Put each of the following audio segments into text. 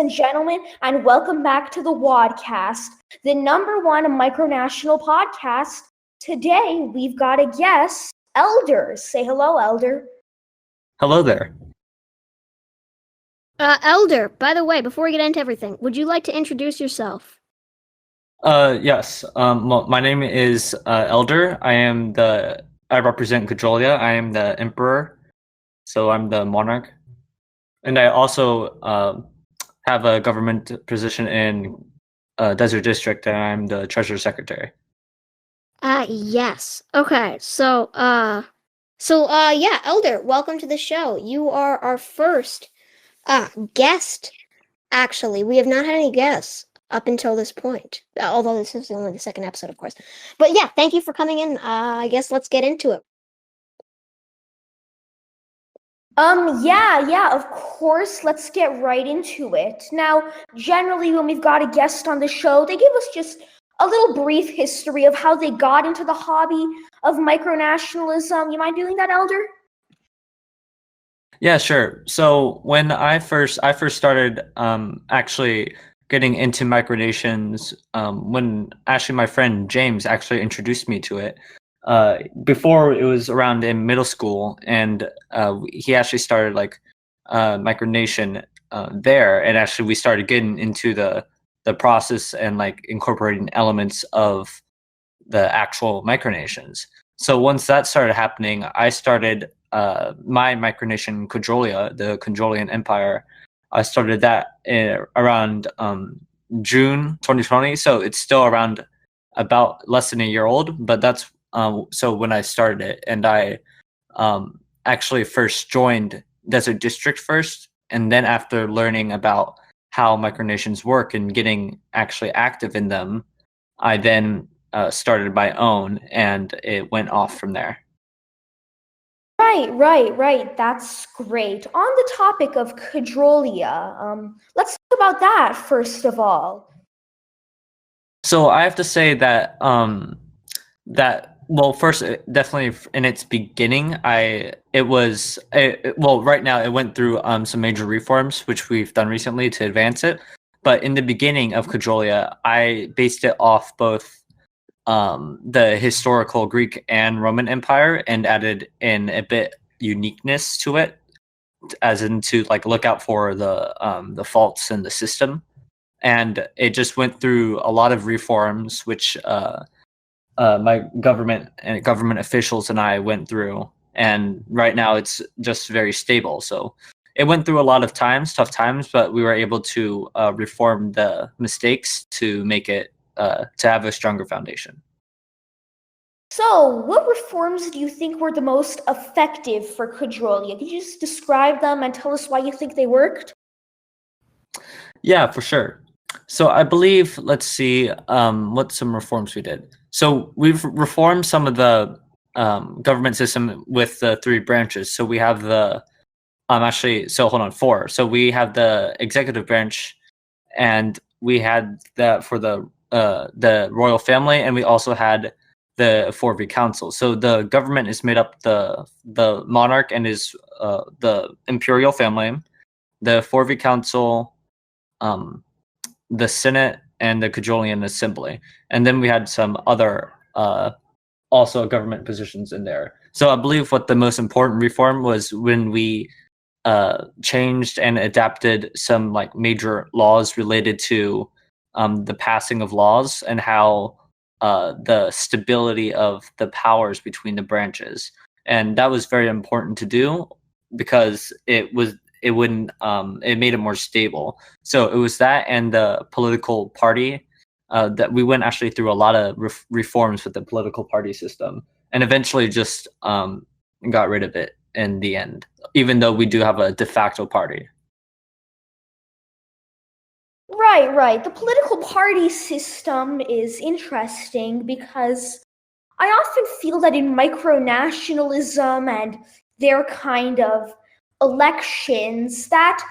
and gentlemen, and welcome back to the Wadcast, the #1 micronational podcast. Today, we've got a guest, Elderis. Say hello, Elder. Hello there. Elder, by the way, before we get into everything, would you like to introduce yourself? Yes. My name is Elder. I represent Kodrolia. I am the Emperor, so I'm the monarch. And I also have a government position in Desert District, and I'm the Treasury Secretary. Yes. Okay. Yeah, Elder, welcome to the show. You are our first guest. Actually, we have not had any guests up until this point, although this is only the second episode, of course. But yeah, thank you for coming in. I guess let's get into it. Yeah, of course. Let's get right into it. Now, generally, when we've got a guest on the show, they give us just a little brief history of how they got into the hobby of micronationalism. You mind doing that, Elder? Yeah, sure. So when I first started actually getting into micronations, when actually my friend James actually introduced me to it. Before it was around in middle school, and he actually started micronation there, and actually we started getting into the process and like incorporating elements of the actual micronations. So once that started happening, I started my micronation Kodrolia, the Kodrolian Empire. I started that around June 2020, so it's still around about less than a year old, but that's so when I started it, and I actually first joined Desert District first, and then after learning about how micronations work and getting actually active in them, I then started my own, and it went off from there. Right. That's great. On the topic of Kodrolia, let's talk about that first of all. So I have to say that first, definitely in its beginning, right now it went through some major reforms, which we've done recently to advance it. But in the beginning of Kodrolia, I based it off both the historical Greek and Roman Empire, and added in a bit uniqueness to it, as in to like look out for the faults in the system. And it just went through a lot of reforms, which my government officials and I went through, and right now it's just very stable. So it went through a lot of tough times, but we were able to reform the mistakes to make it to have a stronger foundation. So, what reforms do you think were the most effective for Kodrolia? Could you just describe them and tell us why you think they worked? Yeah, for sure. So I believe, let's see what some reforms we did. So we've reformed some of the government system with the 3 branches. So we have the four. So we have the executive branch, and we had that for the royal family, and we also had the 4 council. So the government is made up the monarch and is the imperial family, the 4 council, the Senate, and the Kodrolian Assembly. And then we had some other also government positions in there. So I believe what the most important reform was when we changed and adapted some like major laws related to the passing of laws, and how the stability of the powers between the branches. And that was very important to do, because it made it more stable. So it was that, and the political party, that we went actually through a lot of reforms with the political party system, and eventually just got rid of it in the end, even though we do have a de facto party. Right. The political party system is interesting because I often feel that in micronationalism and their kind of elections, that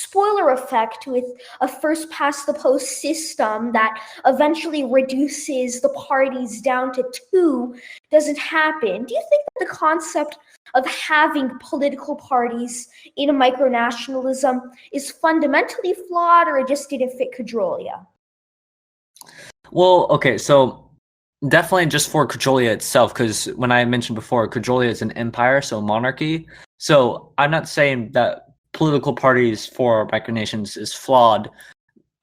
spoiler effect with a first past the post system that eventually reduces the parties down to 2 doesn't happen. Do you think that the concept of having political parties in micronationalism is fundamentally flawed, or it just didn't fit Kodrolia? Well, okay, so definitely just for Kodrolia itself, because when I mentioned before, Kodrolia is an empire, so monarchy. So I'm not saying that political parties for micronations is flawed,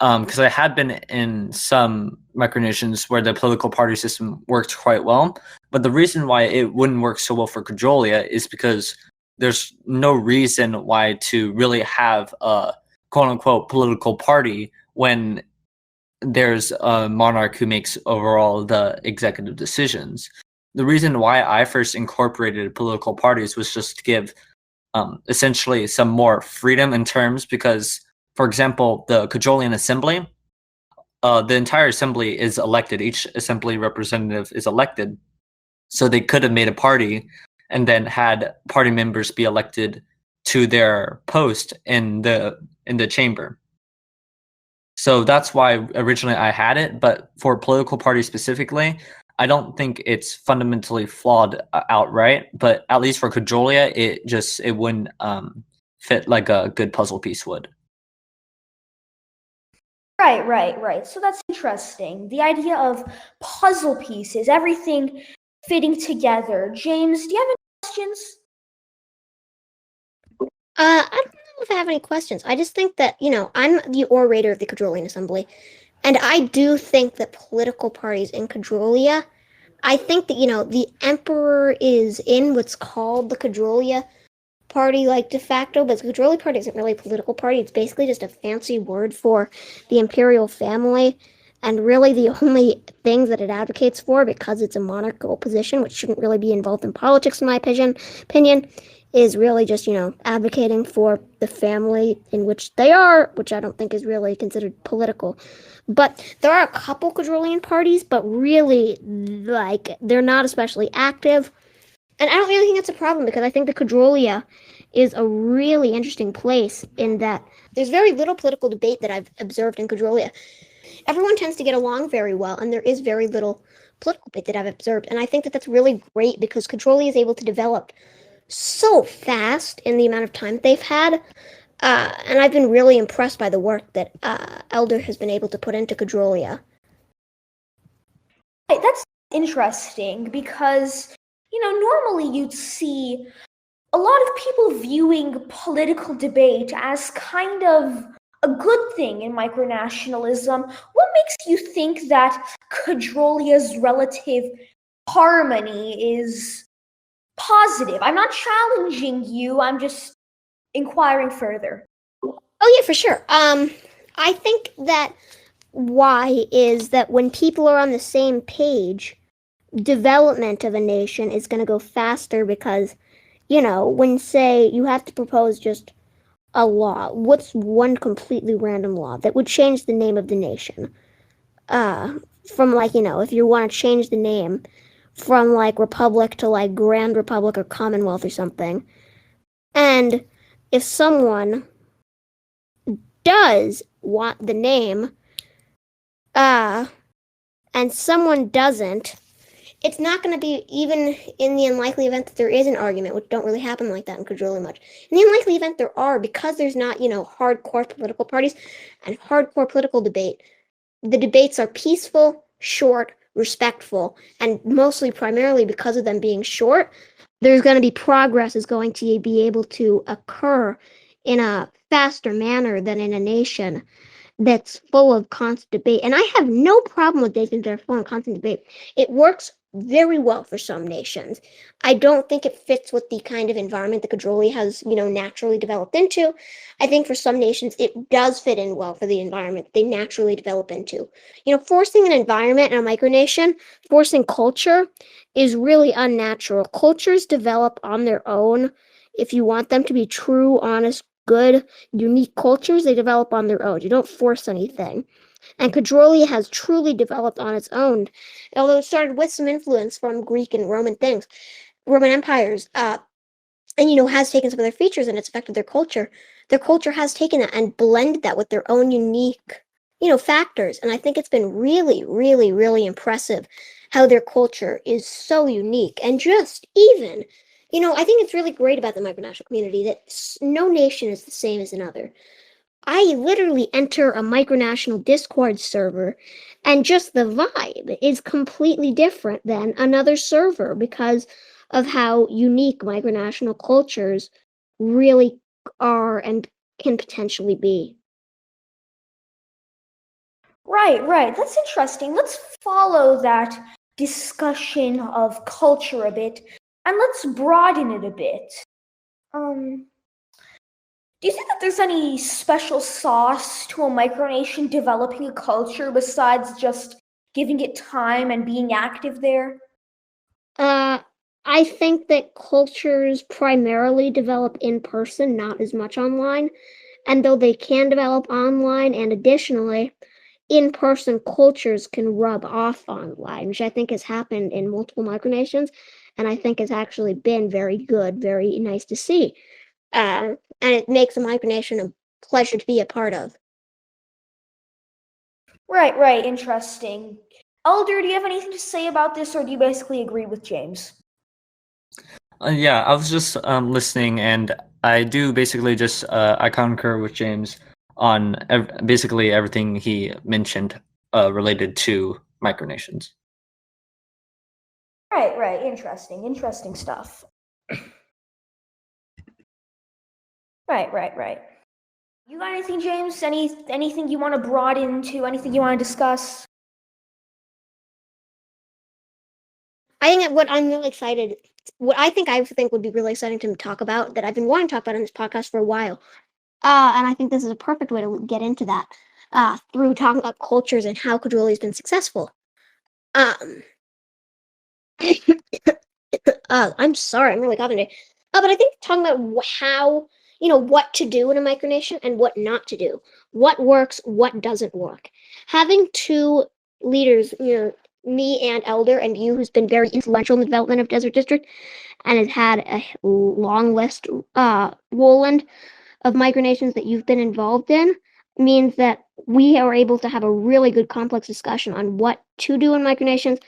because I have been in some micronations where the political party system worked quite well. But the reason why it wouldn't work so well for Kodrolia is because there's no reason why to really have a quote unquote political party when there's a monarch who makes overall the executive decisions. The reason why I first incorporated political parties was just to give essentially some more freedom in terms, because, for example, the Kodrolian Assembly, the entire assembly is elected. Each assembly representative is elected. So they could have made a party and then had party members be elected to their post in the chamber. So that's why originally I had it, but for political parties specifically, I don't think it's fundamentally flawed outright. But at least for Kodrolia, it wouldn't fit like a good puzzle piece would. Right. So that's interesting. The idea of puzzle pieces, everything fitting together. James, do you have any questions? I don't know if I have any questions. I just think that, I'm the orator of the Kodrolian Assembly, and I do think that political parties in Kodrolia, I think that, the emperor is in what's called the Kodrolia party, like de facto, but the Kodrolia party isn't really a political party. It's basically just a fancy word for the imperial family, and really the only things that it advocates for, because it's a monarchical position, which shouldn't really be involved in politics, in my opinion, is really just, advocating for the family in which they are, which I don't think is really considered political. But there are a couple Kodrolian parties, but really, they're not especially active. And I don't really think that's a problem, because I think the Kodrolia is a really interesting place in that there's very little political debate that I've observed in Kodrolia. Everyone tends to get along very well, and there is very little political debate that I've observed. And I think that that's really great, because Kodrolia is able to develop so fast in the amount of time they've had. And I've been really impressed by the work that Elder has been able to put into Kodrolia. That's interesting, because, normally you'd see a lot of people viewing political debate as kind of a good thing in micronationalism. What makes you think that Kodrolia's relative harmony is positive? I'm not challenging you, I'm just inquiring further. Oh yeah, for sure. I think that why is that when people are on the same page, development of a nation is going to go faster, because, when, say, you have to propose just a law, what's one completely random law that would change the name of the nation? From, if you want to change the name from, Republic to, Grand Republic or Commonwealth or something, and if someone does want the name, and someone doesn't, it's not going to be, even in the unlikely event that there is an argument, which don't really happen like that in Kodrolia much. In the unlikely event there are, because there's not, hardcore political parties and hardcore political debate, the debates are peaceful, short, respectful, and mostly primarily because of them being short, there's going to be progress is going to be able to occur in a faster manner than in a nation that's full of constant debate. And I have no problem with nations that are full of constant debate. It works very well for some nations. I don't think it fits with the kind of environment that Kodrolia has, naturally developed into. I think for some nations, it does fit in well for the environment they naturally develop into. Forcing an environment in a micronation, forcing culture, is really unnatural. Cultures develop on their own. If you want them to be true, honest, good, unique cultures, they develop on their own. You don't force anything. And Kodrolia has truly developed on its own, although it started with some influence from Greek and Roman Roman empires, and has taken some of their features and it's affected their culture. their culture has taken that and blended that with their own unique, factors. And I think it's been really, really, really impressive how their culture is so unique. And just even, I think it's really great about the micronational community that no nation is the same as another. I literally enter a micronational Discord server, and just the vibe is completely different than another server because of how unique micronational cultures really are and can potentially be. Right. That's interesting. Let's follow that discussion of culture a bit, and let's broaden it a bit. Do you think that there's any special sauce to a micronation developing a culture besides just giving it time and being active there? I think that cultures primarily develop in person, not as much online. And though they can develop online, and additionally, in person cultures can rub off online, which I think has happened in multiple micronations, and I think has actually been very good, very nice to see. And it makes a micronation a pleasure to be a part of. Right. Interesting. Elder, do you have anything to say about this, or do you basically agree with James? Yeah, I was just listening, and I do basically just I concur with James on basically everything he mentioned related to micronations. Right. Interesting stuff. Right. You got anything, James? Anything you want to broaden into? Anything you want to discuss? I think what I'm really excited, what I think would be really exciting to talk about that I've been wanting to talk about on this podcast for a while, and I think this is a perfect way to get into that through talking about cultures and how Kodrolia has been successful. Um, I'm sorry, I'm really coughing today. But I think talking about how, what to do in a micronation and what not to do, what works, what doesn't work. Having two leaders, me and Elder, and you, who's been very influential in the development of Desert District and has had a long list, Roland, of micronations that you've been involved in, means that we are able to have a really good complex discussion on what to do in micronations,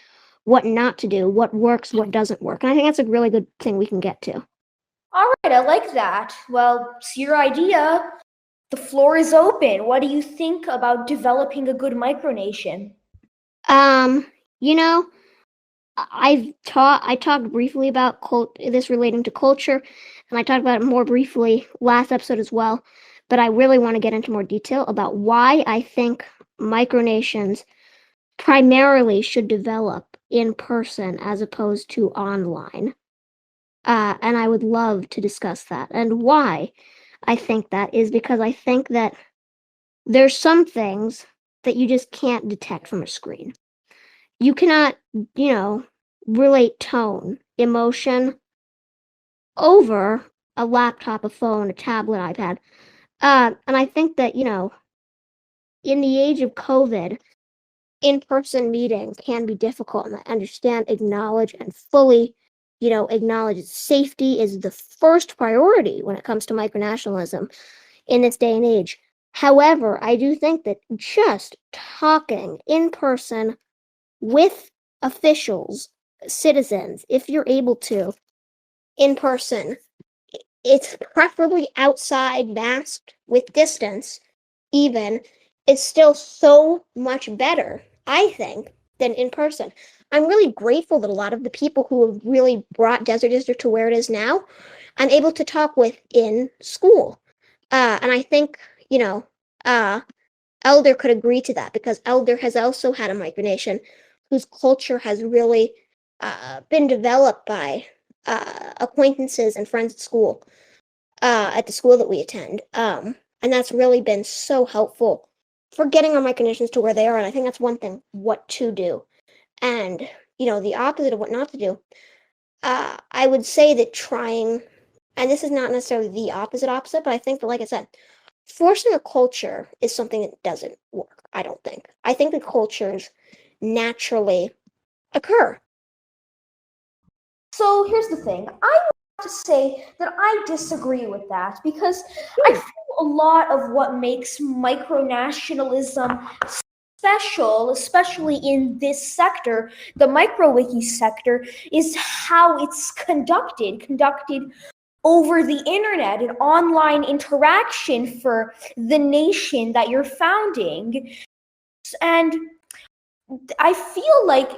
what not to do, what works, what doesn't work. And I think that's a really good thing we can get to. All right, I like that. Well, it's your idea. The floor is open. What do you think about developing a good micronation? You know, I talked briefly about this relating to culture, and I talked about it more briefly last episode as well. But I really want to get into more detail about why I think micronations primarily should develop in person as opposed to online. And I would love to discuss that. And why I think that is because I think that there's some things that you just can't detect from a screen. You cannot, relate tone, emotion over a laptop, a phone, a tablet, iPad. And I think that, in the age of COVID, in-person meetings can be difficult, and I understand, acknowledge, and fully, acknowledge that safety is the first priority when it comes to micronationalism in this day and age. However, I do think that just talking in person with officials, citizens, if you're able to, in person, it's preferably outside, masked, with distance, even, is still so much better, I think, than in person. I'm really grateful that a lot of the people who have really brought Desert District to where it is now, I'm able to talk with in school. And I think, Elder could agree to that because Elder has also had a micronation whose culture has really been developed by acquaintances and friends at school, at the school that we attend. And that's really been so helpful for getting our micronations to where they are. And I think that's one thing, what to do. And, the opposite of what not to do. I would say that trying, and this is not necessarily the opposite, but I think that, like I said, forcing a culture is something that doesn't work, I don't think. I think that cultures naturally occur. So here's the thing. I to say that I disagree with that because I feel a lot of what makes micronationalism special, especially in this sector, the microwiki sector, is how it's conducted over the internet, an online interaction for the nation that you're founding. And I feel like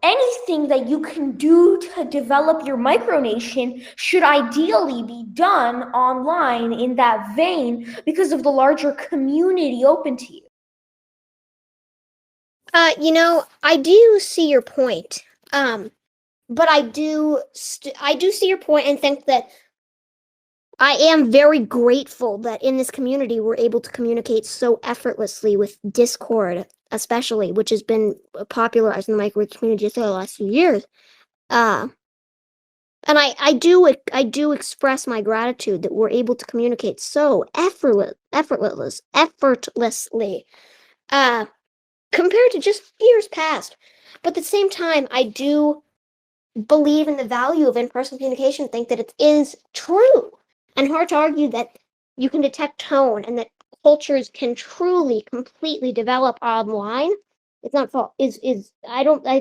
anything that you can do to develop your micronation should ideally be done online in that vein because of the larger community open to you. I do see your point. But I do see your point and think that I am very grateful that in this community we're able to communicate so effortlessly with Discord, especially, which has been popularized in the microwave community just over the last few years. And I do express my gratitude that we're able to communicate so effortlessly, compared to just years past. But at the same time, I do believe in the value of in-person communication, think that it is true and hard to argue that you can detect tone and that cultures can truly, completely develop online. It's not fault. I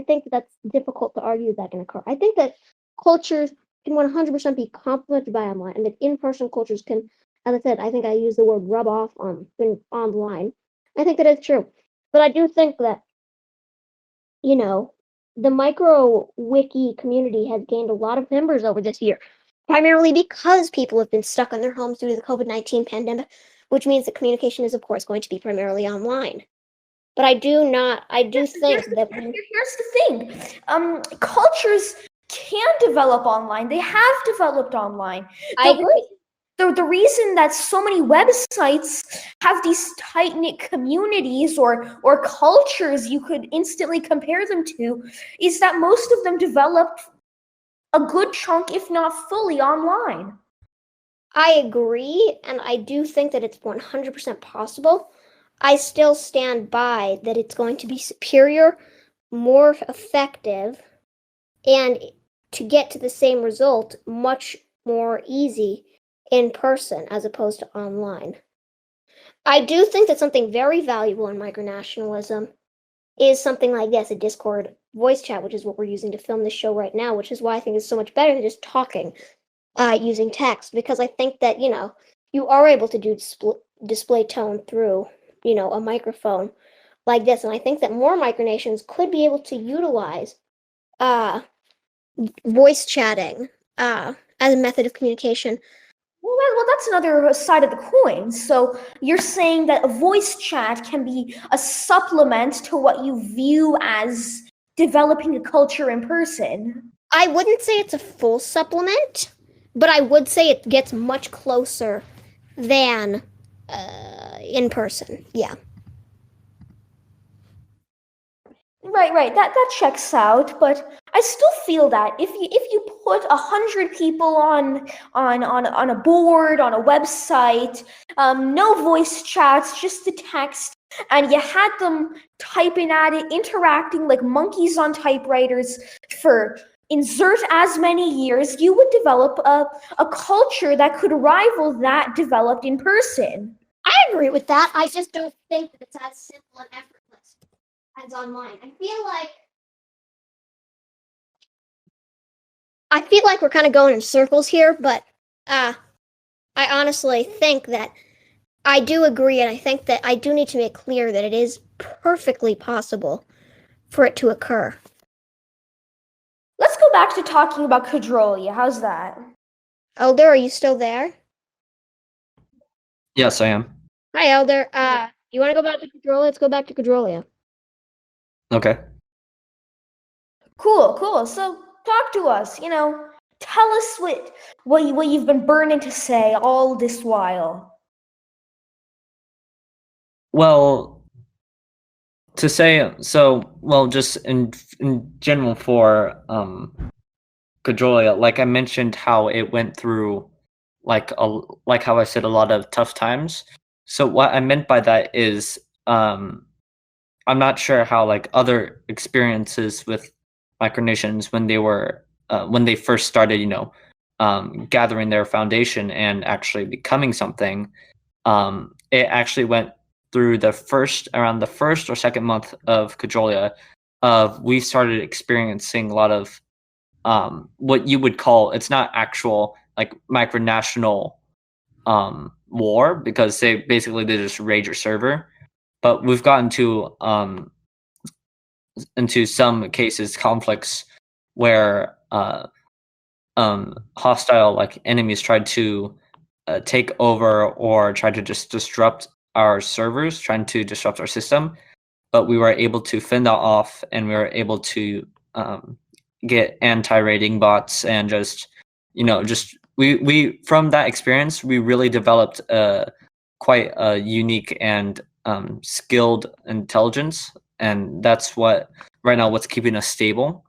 think that's difficult to argue that can occur. I think that cultures can 100% be complemented by online, and that in-person cultures can, as I said, I think I use the word rub off on online. I think that is true, but I do think that the micro wiki community has gained a lot of members over this year, primarily because people have been stuck in their homes due to the COVID-19 pandemic, which means that communication is, of course, going to be primarily online. But I do think that Here's the thing. Cultures can develop online. They have developed online. I agree. The reason that so many websites have these tight-knit communities or cultures you could instantly compare them to is that most of them developed a good chunk, if not fully, online. I agree, and I do think that it's 100% possible. I still stand by that it's going to be superior, more effective, and to get to the same result, much more easy in person as opposed to online. I do think that something very valuable in micronationalism is something like this, a Discord voice chat, which is what we're using to film this show right now, which is why I think it's so much better than just talking using text, because I think that, you are able to do display tone through, a microphone like this, and I think that more micronations could be able to utilize voice chatting as a method of communication. Well, that's another side of the coin. So you're saying that a voice chat can be a supplement to what you view as developing a culture in person. I wouldn't say it's a full supplement, but I would say it gets much closer than in person. Yeah. Right. That checks out, but I still feel that if you put 100 people on a board, on a website, no voice chats, just the text, and you had them typing at it, interacting like monkeys on typewriters for insert as many years, you would develop a culture that could rival that developed in person. I agree with that. I just don't think that it's as simple and effortless as online. I feel like we're kind of going in circles here, but I honestly think that I do agree, and I think that I do need to make clear that it is perfectly possible for it to occur. Let's go back to talking about Kodrolia. How's that? Elder, are you still there? Yes, I am. Hi, Elder. You want to go back to Kodrolia? Let's go back to Kodrolia. Okay. Cool. So talk to us. Tell us what you've been burning to say all this while. Well, to say just in general for Kodrolia, like I mentioned, how it went through like how I said, a lot of tough times. So what I meant by that is I'm not sure how like other experiences with micronations when they first started, gathering their foundation and actually becoming something, it actually went through around the first or second month of Kodrolia, we started experiencing a lot of what you would call, it's not actual like micronational war, because they just raid your server, but we've gotten to into some cases conflicts where hostile like enemies tried to take over or tried to just disrupt our servers, trying to disrupt our system, but we were able to fend that off, and we were able to get anti-raiding bots, and just we from that experience we really developed quite a unique and skilled intelligence, and that's what's keeping us stable.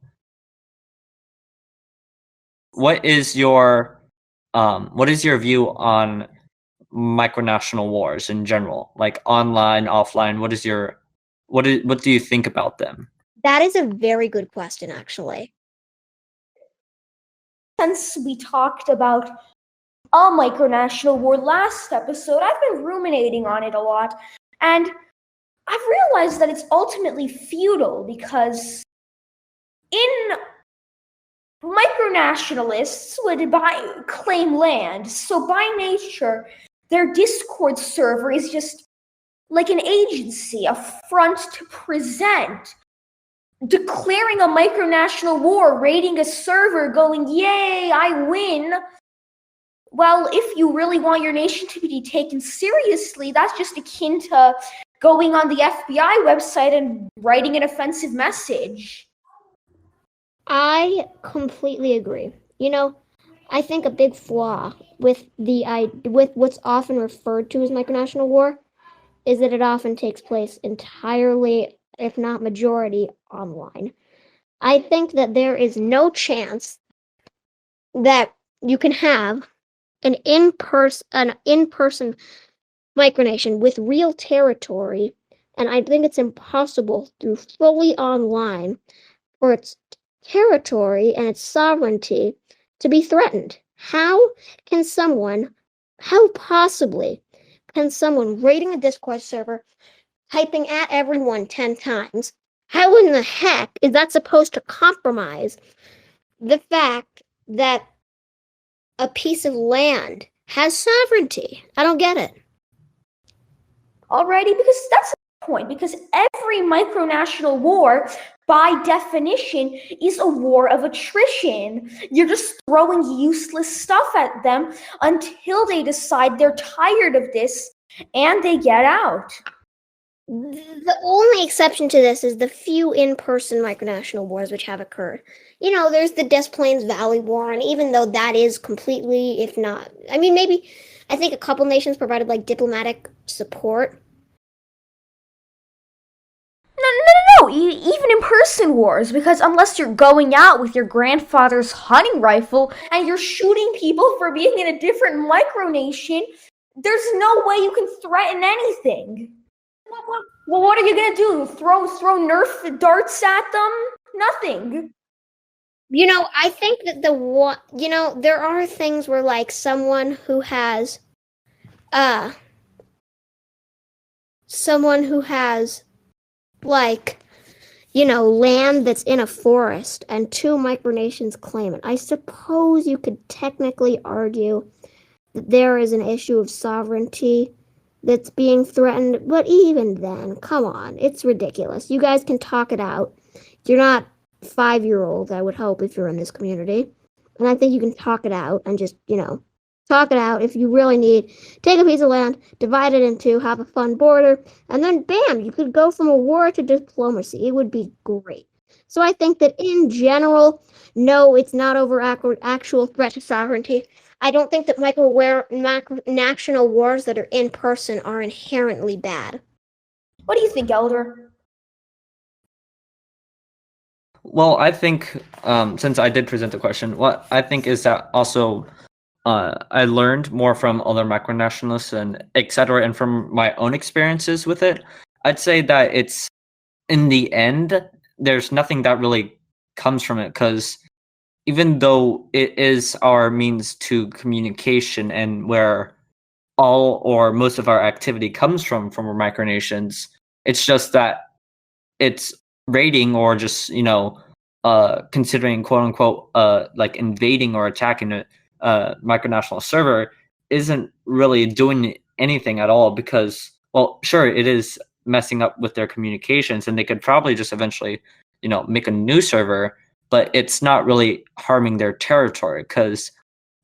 What is your view on micronational wars in general, like online, offline? What do you think about them? That is a very good question, actually. Since we talked about a micronational war last episode, I've been ruminating on it a lot, and I've realized that it's ultimately futile, because micronationalists would claim land, so by nature, their Discord server is just like an agency, a front to present. Declaring a micronational war, raiding a server, going, yay, I win. Well, if you really want your nation to be taken seriously, that's just akin to going on the FBI website and writing an offensive message. I completely agree. I think a big flaw with what's often referred to as micronational war is that it often takes place entirely, if not majority, online. I think that there is no chance that you can have an in-person micronation with real territory, and I think it's impossible through fully online for its territory and its sovereignty to be threatened. How possibly can someone raiding a Discord server, typing at everyone 10 times, how in the heck is that supposed to compromise the fact that a piece of land has sovereignty? I don't get it. Alrighty, because that's the point, because every micronational war, by definition, is a war of attrition. You're just throwing useless stuff at them until they decide they're tired of this and they get out. The only exception to this is the few in-person micronational wars which have occurred. There's the Des Plaines Valley War, and even though that is completely, if not, I think a couple nations provided like diplomatic support. No, even in-person wars, because unless you're going out with your grandfather's hunting rifle and you're shooting people for being in a different micronation, there's no way you can threaten anything. Well, what are you gonna do? Throw Nerf darts at them? Nothing. I think that there are things where like someone who has land that's in a forest and two micronations claim it. I suppose you could technically argue that there is an issue of sovereignty that's being threatened, but even then, come on, it's ridiculous. You guys can talk it out. You're not 5-year-olds, I would hope, if you're in this community. And I think you can talk it out and just, talk it out if you really need. Take a piece of land, divide it in two, have a fun border, and then bam, you could go from a war to diplomacy. It would be great. So I think that in general, no, it's not over actual threat to sovereignty. I don't think that national wars that are in person are inherently bad. What do you think, Elder? Well, I think since I did present the question, what I think is that also I learned more from other micronationalists and etc. and from my own experiences with it. I'd say that it's, in the end, there's nothing that really comes from it, because even though it is our means to communication and where all or most of our activity comes from our micronations, it's just that it's raiding or just considering quote unquote like invading or attacking a micronational server isn't really doing anything at all, because, well, sure, it is messing up with their communications and they could probably just eventually make a new server, but it's not really harming their territory, because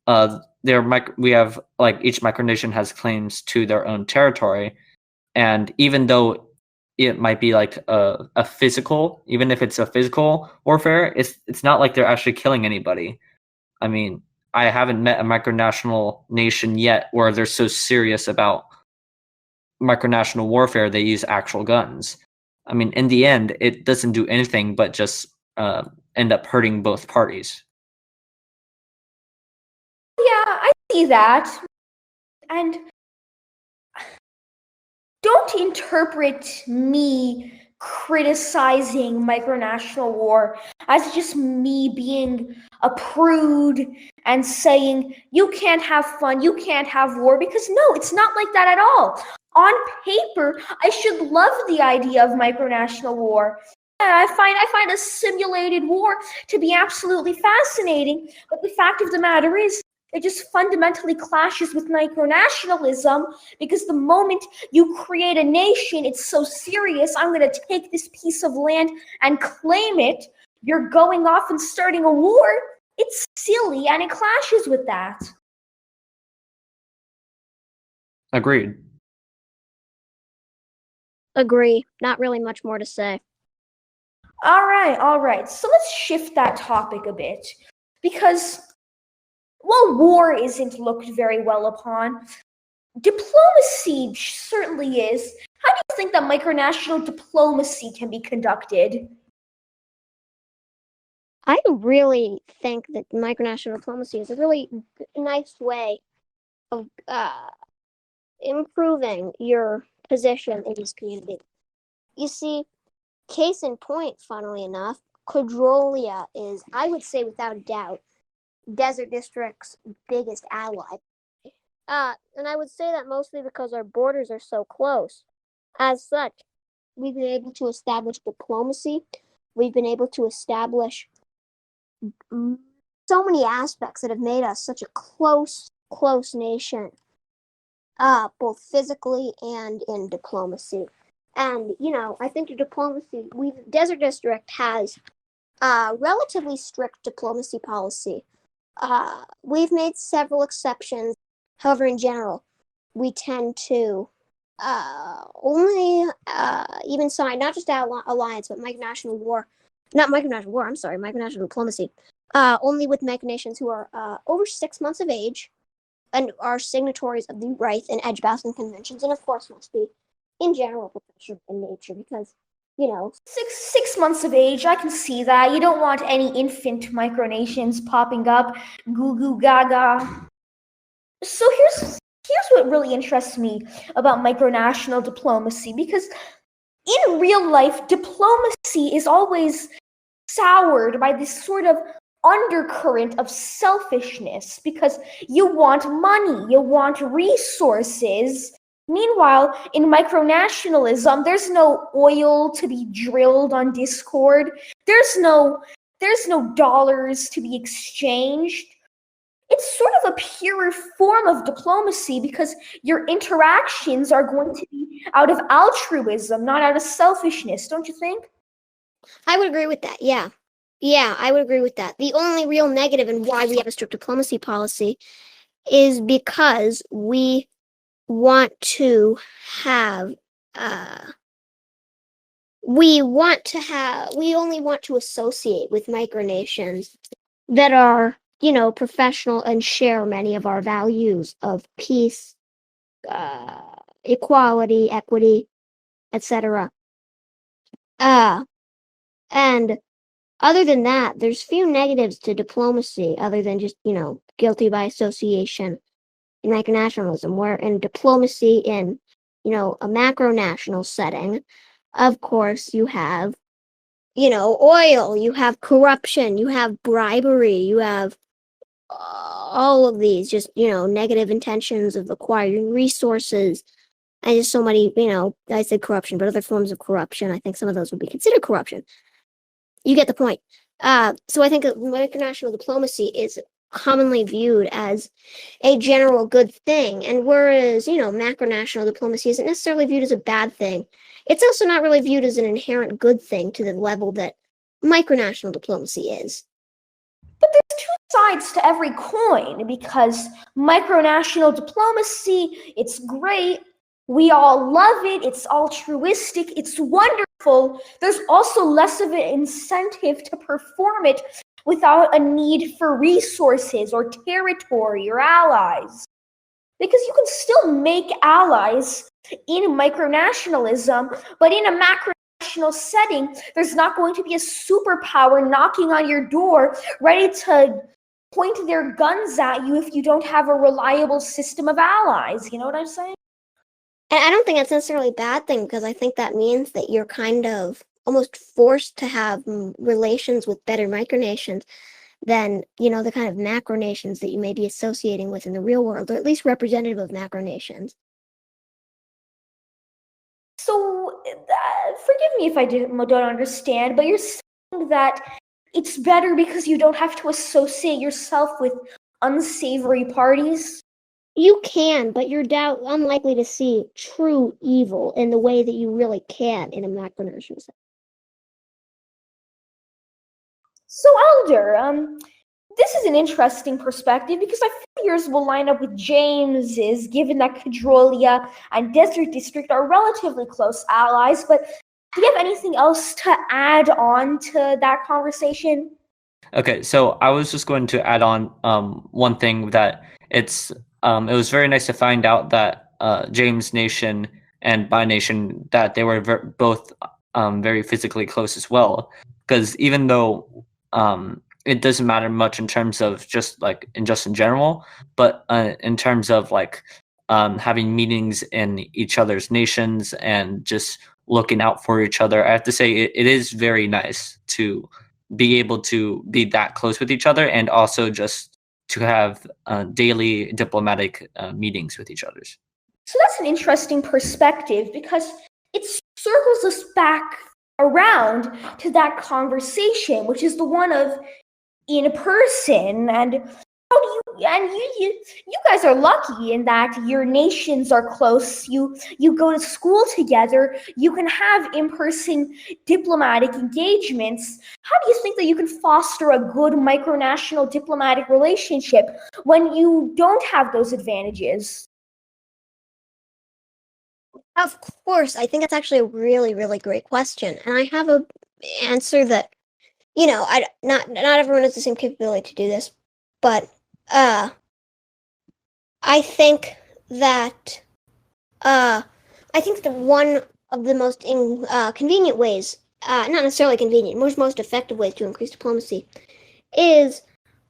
we have, like, each micronation has claims to their own territory, and even though it might be like a physical, even if it's a physical warfare, it's not like they're actually killing anybody. I mean, I haven't met a micronational nation yet where they're so serious about micronational warfare they use actual guns. I mean, in the end, it doesn't do anything but just end up hurting both parties. Yeah, I see that. And don't interpret me criticizing micronational war as just me being a prude and saying you can't have fun, you can't have war, because no, it's not like that at all. On paper, I should love the idea of micronational war. I find a simulated war to be absolutely fascinating, but the fact of the matter is, it just fundamentally clashes with micronationalism, because the moment you create a nation, it's so serious, I'm going to take this piece of land and claim it. You're going off and starting a war. It's silly, and it clashes with that. Agreed. Agree. Not really much more to say. All right. So let's shift that topic a bit, because, well, war isn't looked very well upon. Diplomacy certainly is. How do you think that micronational diplomacy can be conducted? I really think that micronational diplomacy is a really nice way of improving your position in this community. You see, case in point, funnily enough, Kodrolia is, I would say without a doubt, Desert District's biggest ally. And I would say that mostly because our borders are so close. As such, we've been able to establish diplomacy. We've been able to establish so many aspects that have made us such a close nation, both physically and in diplomacy. And, I think the diplomacy, Desert District has a relatively strict diplomacy policy. We've made several exceptions. However, in general, we tend to only even sign, not just alliance, but micronational diplomacy, only with micronations who are over 6 months of age and are signatories of the Rights and Edgbaston Conventions, and of course must be, in general, professional in nature, because, 6 months of age, I can see that. You don't want any infant micronations popping up, goo goo gaga. So here's what really interests me about micronational diplomacy, because in real life, diplomacy is always soured by this sort of undercurrent of selfishness, because you want money, you want resources. Meanwhile, in micronationalism, there's no oil to be drilled on Discord. There's no dollars to be exchanged. It's sort of a purer form of diplomacy, because your interactions are going to be out of altruism, not out of selfishness, don't you think? I would agree with that, yeah. Yeah, I would agree with that. The only real negative in why we have a strict diplomacy policy is because we want to have, we only want to associate with micronations that are, professional and share many of our values of peace, equality, equity, etc. And other than that, there's few negatives to diplomacy other than just, guilty by association in micronationalism, where in diplomacy in, a macronational setting, of course, you have oil, you have corruption, you have bribery, you have all of these just, negative intentions of acquiring resources. And just so many, I said corruption, but other forms of corruption. I think some of those would be considered corruption. You get the point. So I think micronational diplomacy is commonly viewed as a general good thing. And whereas, macronational diplomacy isn't necessarily viewed as a bad thing, it's also not really viewed as an inherent good thing to the level that micronational diplomacy is. But there's two sides to every coin, because micronational diplomacy, it's great. We all love it. It's altruistic. It's wonderful. There's also less of an incentive to perform it without a need for resources or territory or allies. Because you can still make allies in micronationalism, but in a macronational setting, there's not going to be a superpower knocking on your door ready to point their guns at you if you don't have a reliable system of allies. You know what I'm saying? And I don't think that's necessarily a bad thing, because I think that means that you're kind of almost forced to have relations with better micronations than, the kind of macronations that you may be associating with in the real world, or at least representative of macronations. So, forgive me if I don't understand, but you're saying that it's better because you don't have to associate yourself with unsavory parties? You can, but you're unlikely to see true evil in the way that you really can in a macronational sense. So, Elder, this is an interesting perspective, because I feel yours will line up with James's, given that Kodrolia and Desert District are relatively close allies. But do you have anything else to add on to that conversation? Okay, so I was just going to add on one thing, that it was very nice to find out that James Nation and Bi Nation, that they were both very physically close as well. Because even though it doesn't matter much in terms of just in general, but in terms of having meetings in each other's nations and just looking out for each other, I have to say it is very nice to be able to be that close with each other, and also just to have daily diplomatic meetings with each other. So that's an interesting perspective, because it circles us back around to that conversation, which is the one of in person. And you guys are lucky in that your nations are close. You go to school together. You can have in-person diplomatic engagements. How do you think that you can foster a good micronational diplomatic relationship when you don't have those advantages? Of course, I think that's actually a really, really great question, and I have a answer that, not everyone has the same capability to do this, but I think that one of the most convenient ways, not necessarily convenient, most effective ways to increase diplomacy is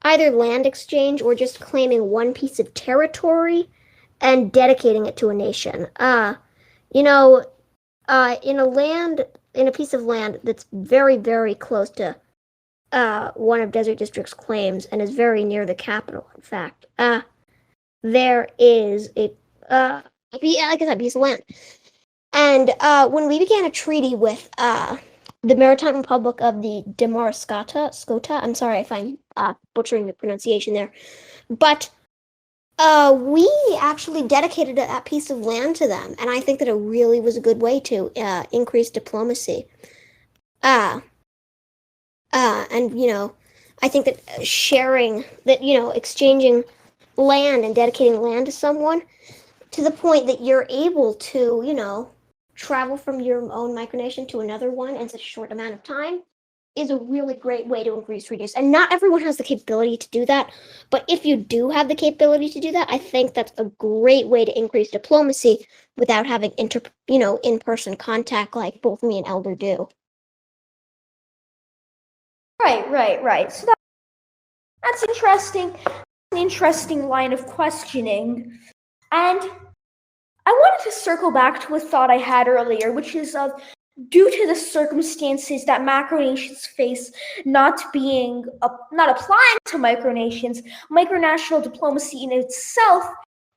either land exchange or just claiming one piece of territory and dedicating it to a nation. In a piece of land that's very, very close to one of Desert District's claims and is very near the capital, in fact, there is like I said, a piece of land. And when we began a treaty with the Maritime Republic of the Skota, I'm sorry if I'm butchering the pronunciation there, but we actually dedicated that piece of land to them, and I think that it really was a good way to increase diplomacy. And I think that exchanging land and dedicating land to someone to the point that you're able to, travel from your own micronation to another one in such a short amount of time is a really great way to increase treaties. And not everyone has the capability to do that, but if you do have the capability to do that, I think that's a great way to increase diplomacy without having in-person contact like both me and Elder do. Right. So that's interesting. An interesting line of questioning. And I wanted to circle back to a thought I had earlier, which is of due to the circumstances that macronations face not applying to micronations, micronational diplomacy in itself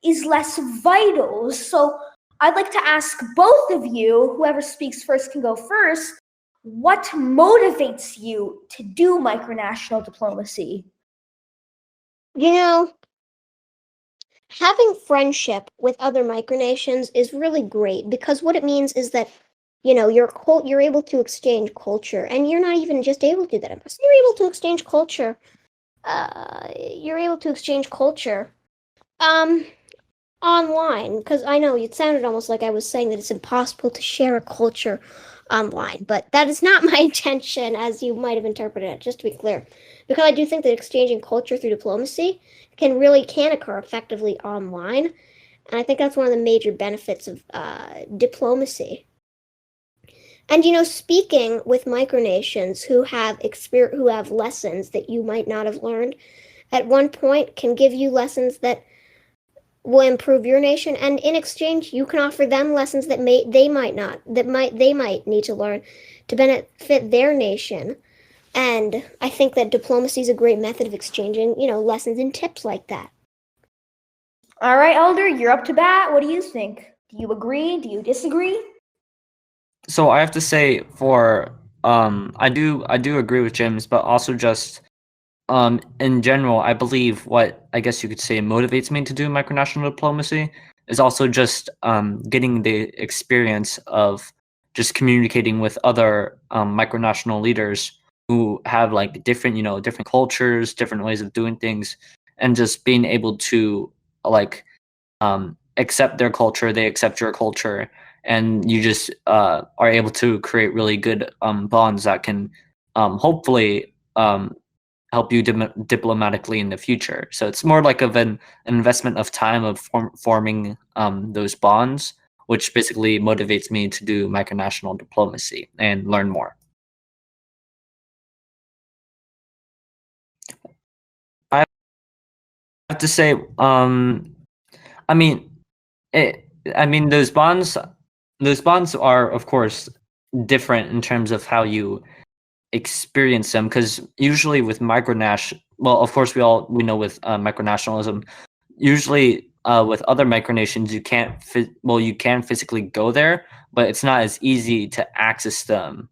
is less vital. So I'd like to ask both of you, whoever speaks first can go first, what motivates you to do micronational diplomacy? You know, having friendship with other micronations is really great because what it means is that you're able to exchange culture, and you're not even just able to do that. You're able to exchange culture. You're able to exchange culture, online. Because I know it sounded almost like I was saying that it's impossible to share a culture online, but that is not my intention, as you might have interpreted it. Just to be clear, because I do think that exchanging culture through diplomacy can occur effectively online, and I think that's one of the major benefits of diplomacy. And speaking with micronations who have lessons that you might not have learned at one point can give you lessons that will improve your nation, and in exchange you can offer them lessons that they might need to learn to benefit their nation. And I think that diplomacy is a great method of exchanging, lessons and tips like that. All right, Elder, you're up to bat. What do you think? Do you agree? Do you disagree? So I have to say, I do agree with James, but also just in general, I believe what I guess you could say motivates me to do micronational diplomacy is also just getting the experience of just communicating with other micronational leaders who have like different cultures, different ways of doing things, and just being able to like accept their culture, they accept your culture, and you just are able to create really good bonds that can hopefully help you diplomatically in the future. So it's more like of an investment of time of forming those bonds, which basically motivates me to do micronational diplomacy and learn more. I have to say, I mean, those bonds are of course different in terms of how you experience them, because usually with well, of course we know with micronationalism, usually with other micronations you you can physically go there, but it's not as easy to access them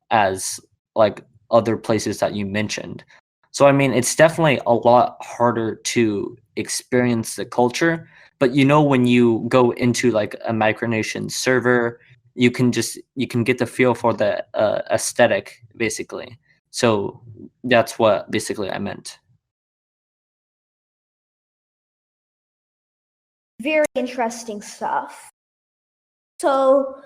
as like other places that you mentioned. So it's definitely a lot harder to experience the culture, but when you go into like a micronation server, you can get the feel for the aesthetic basically. So that's what basically I meant. Very interesting stuff. So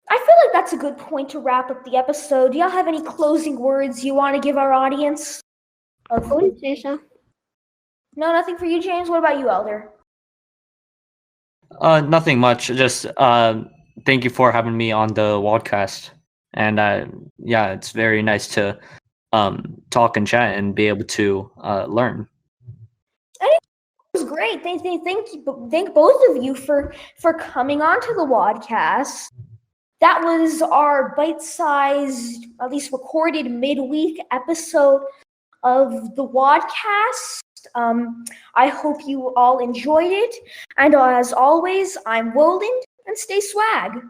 I feel like that's a good point to wrap up the episode. Do y'all have any closing words you want to give our audience? I wouldn't say so. No, nothing for you, James. What about you, Elder? Nothing much. Just thank you for having me on the podcast. And yeah, it's very nice to talk and chat and be able to learn. It was great. Thank both of you for coming on to the podcast. That was our bite-sized, at least recorded midweek episode of the Wadcast. I hope you all enjoyed it. And as always, I'm Woland, and stay swag.